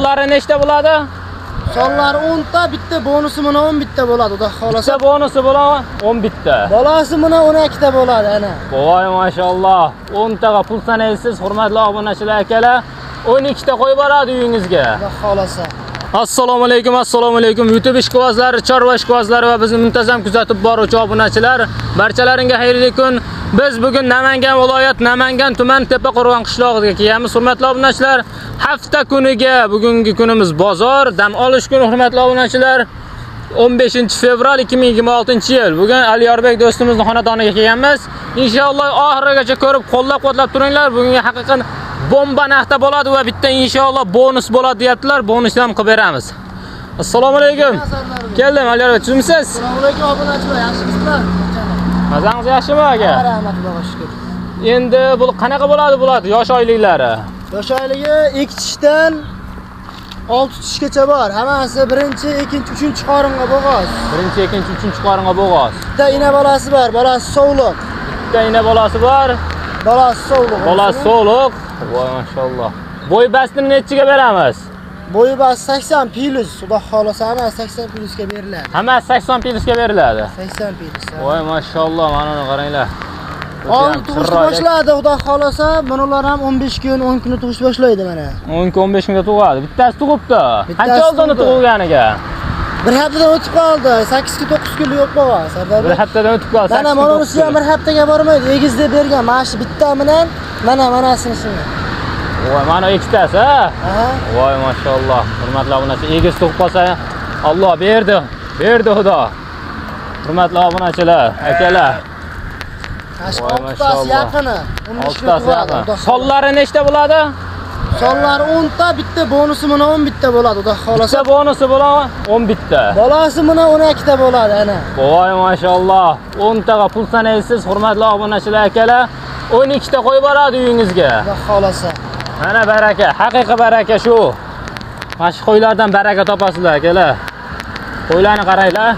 Sonlari nechta bo'ladi? Sonlar 10 ta, bitta bonusi mana 10 bitta bo'ladi, xudo xolasa. Bitta bonusi bo'ladi 10 bitta. Bolasi mana 12 ta bo'ladi ana. Voy maşallah. 10 taga pul sanaysiz, hurmatli obunachilar akalar. 12 ta qo'yib boradi uyingizga. Xudo xolasa. Assalomu alaykum YouTube ishqibozlari, chorva ishqibozlari va bizni muntazam kuzatib boruvchi obunachilar, barchalaringizga xayrli kun. Biz bugun Namangan viloyat Namangan tuman Tepaqo'rg'on qishlog'iga kelamiz. Hurmatli obunachilar, hafta kuniga bugungi kunimiz bozor, dam olish kuni hurmatli obunachilar. 15 fevral 2026-yil. Bugun Aliyorbek do'stimizning xonadoniga kelganmiz. Inshaalloh oxirigacha ko'rib, qo'llab-quvvatlab turinglar. Bugungi haqiqatan bomba narxda bo'ladi va bitta inshaalloh bonus bo'ladi deyaptilar. Bonusni ham qilib beramiz. Assalomu alaykum. Keldim Aliyorbek, tushimsiz? Assalomu alaykum obunachilar, yaxshimisizlar? Mazangiz yaxshimi aka? Rahmat, Xudoga shukr. Endi bu qanaqa bo'ladi yosh oyliklari? Yosh oyligi 2 tishdan 6 tishgacha bor. Hammasi 1-2-3 qoringa bo'g'oz. 1-2-3 qoringa bo'g'oz. Bitta ina bolasi bor, bolasi sovliq. Bitta ina bolasi bor. Bolasi sovliq. Bolasi sovliq. Voy maşallah. Bo'y bastini nechiga beramiz? Bo'yi bas 80 plus, xudo xolasa hamma 80 plusga beriladi. Hamma 80 plusga beriladi. 80 plus. Voy maşallah, mana buni qaranglar. Tug'ish boshladi, xudo xolasa, bular ham 15 kun, 10 kunda tug'ish boshlaydi mana. 10-15 kunda tug'adi. Bittasi tug'ibdi. Qancha oldin tug'ilganiga? Bir haftadan o'tib qoldi. 8-9 kun yo'q bo'lgan. Sardor. Bir haftadan o'tib qoldi. Mana bunisi ham bir haftaga bormaydi. Egiz deb bergan. Mana shu bitta bilan manasini shuni. Voy, mana ikkitasi, ha? Voy maşallah. Hurmatli obunachi, egiz tug'ib qolsa, Alloh berdi. Berdi Xudo. Hurmatli obunachilar, akalar. Oltasi yaqini. 6tasi yaqin. Sonlari nechta bo'ladi? Sonlar 10 ta, bitta bonusi mana 10 bitta bo'ladi, xudo xolasa. Bitta bonusi bo'ladi 10 bitta. Bolasi mana 12 ta bo'ladi ana. Voy maşallah. 10 taga pul sanaysiz, hurmatli obunachilar akalar. 12 ta qo'yib boradi uyingizga. Xudo xolasa. Mana baraka, haqiqiy baraka shu. Mana shu qo'ylardan baraka topasizlar akalar. Qo'ylarni qaranglar.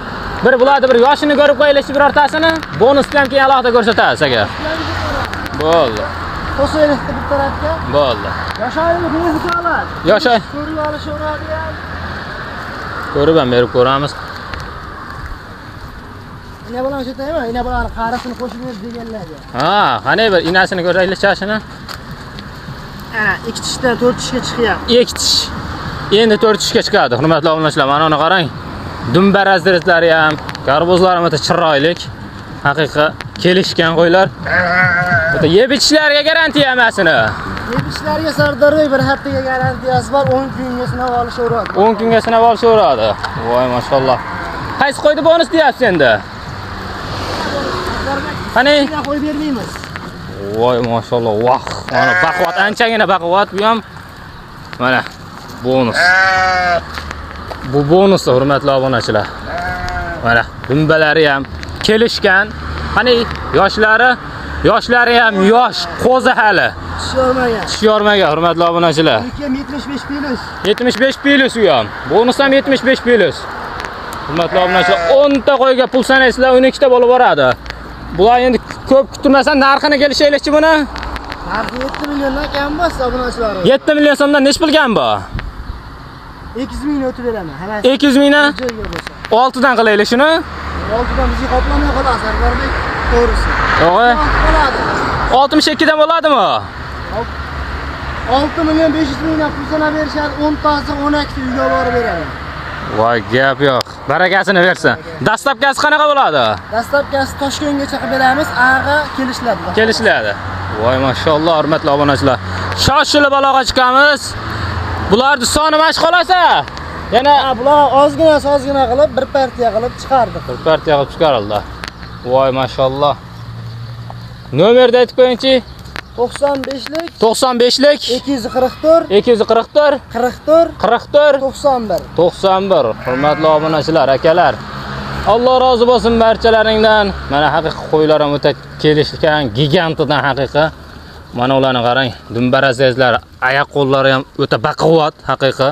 Bir bo'ladi, bir yoshini ko'rib qo'yilishi birortasini, bonusni ham keyin alohida ko'rsatasiz aka. Bo'ldi. Qo'shaylikni bir tarafga. Bo'ldi. Yoshaylik o'zi olar. Yoshay. Ko'rib olishaveradi ham. Ko'rib ham berib ko'ramiz. Ina bilan o'shataymi? Ina bilan qarasini qo'shib ber deganlarga. Ha, qanday bir inasini ko'raylik chashini. Ana 2 tishdan 4 tishga chiqyapti. 2 tish. Endi 4 tishga chiqadi. Hurmatli obunachilar, mana uni qarang. Dumbarazlari ham, garbozlari ham o'ta chiroyli. Haqiqiy kelishgan qo'ylar. O'ta yeb ichishlarga garantiya emasini. Yeb ichishlarga Sardorbek bir haftaga garantiyasi bor, 10 kunga sinab olishaveradi. 10 kunga sinab olishaveradi. Voy maşallah. Qaysi qo'ydi bonus deyapsiz endi? Qani? Qo'yib bermaymiz. Voy maşallah. Vah, mana baquvvat, anchagina baquvvat bu ham. Mana bonus. Bu bonus hurmatli obunachilar. Mana dumbalari ham kelishgan. Qani yoshlari ham yosh, qo'zi hali. Tish yormagan hurmatli obunachilar. 75 plus. 75 plus u ham. Bonus ham 75 plus. Hurmatli obunachilar, 10 ta qo'yga pul sanaysizlar, 12 ta bo'lib boradi. Bular endi ko'p kutilmasan narxini kelishaylikchi buni. Narxi 7 milliondan kam bo'lsa obunachilar. 7 million so'mdan nech pulgan bu? 200 ming o'tib beraman. 200 mingdan 6 dan qilaylik shuni. 6 dan bizga qoplamay qoladi Sardarbek, to'g'risi. Yo'q. Bo'ladi. 62 dan bo'ladimi? 6 million 500 mingdan pul sanab berishadi, 10 tasi 12 ta uyga borib beradi. Voy, gap yo'q. Barakasini bersin. Dastlabkasi qanaqa bo'ladi? Dastlabkasi Toshkentgacha qilib beramiz, ag'a kelishiladi. Kelishiladi. Voy maşallah, hurmatli obunachilar. Shoshilib aloqa chiqamiz. Bularni soni mash qolasa, yana bular ozgina qilib, bir partiya qilib chiqardik. Bir partiya qilib chiqarildi. Voy maşallah. Nomerni aytib qo'yingchi. 95lik 95lik 244 244 44 44 91. Hurmatli obunachilar, akalar. Alloh rozi bo'lsin barchalaringdan. Mana haqiqiy qo'ylar ham o'ta kelishgan, gigantidan haqiqiy. Mana ularni qarang, dumbarazlar, oyoq qo'llari ham o'ta baquvvat, haqiqiy.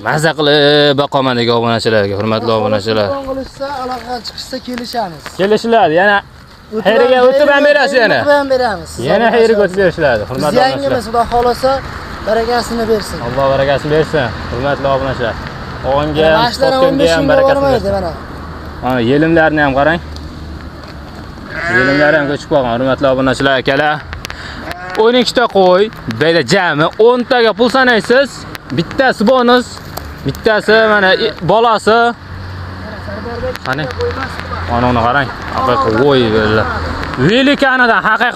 Maza qilib boqaman degan obunachilarga, hurmatli obunachilar. Qilishsa, aloqaga chiqishsa kelishamiz. Kelishiladi, yana xayriga o'tib ham berasiz yana. O'tib ham beramiz. Yana xayriga o'tib berishadi, hurmatli obunachilar. Yangimiz xudo xolasa barakasini bersin. Alloh barakasini bersin. Hurmatli obunachilar. O'g'inga ham, Mashlarni sotganga 15 ham mingga barakasini bormaydi bersin. mana. Mana yelimlarni ham qarang. Yelimlari ham ko'chib qolgan, hurmatli obunachilar akalar. 12 ta qo'y, beda jami 10 taga pul sanaysiz. Bittasi bonus, bittasi mana bolasi. Qani? Ana uni qarang. Haqiqiy qo'y bo'ldi. Velikanidan, haqiqiy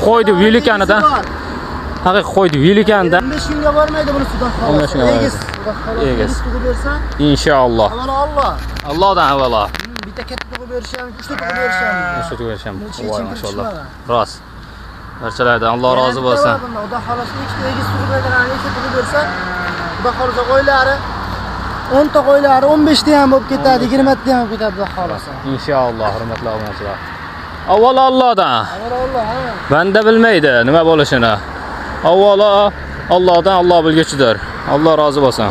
qo'ydi velikanidan. Haqiqiy qo'ydi velikanidan. 15 kunga bormaydi buni sudan xolos. 15 kunga Egiz. bormaydi. Egiz. Tug'ib bersa, Inshaalloh. avvalo Alloh. Allohdan avvalo. Bitta katta tug'ib berisham, 3 ta tug'ib berisham. O'sha ko'risham. Necha Voy yil maşallah. chiqmagan. Rost. Barchalardan Alloh rozi bo'lsin. Xudo xolos 2 ta egiz tug'ib bergan, 2 ta tug'ib bersa, xudo xolos qo'ylari 10 ta qo'ylari 15 ta ham bo'lib ketadi, 20 ta ham bo'lib ketadi xudo xolos. Inshaalloh, hurmatli obunachilar. Avvalo Allohdan. Avvalo Alloh, ha. Banda bilmaydi nima bo'lishini. Avvalo Allohdan, Alloh bilguchidir. Alloh rozi bo'lsin.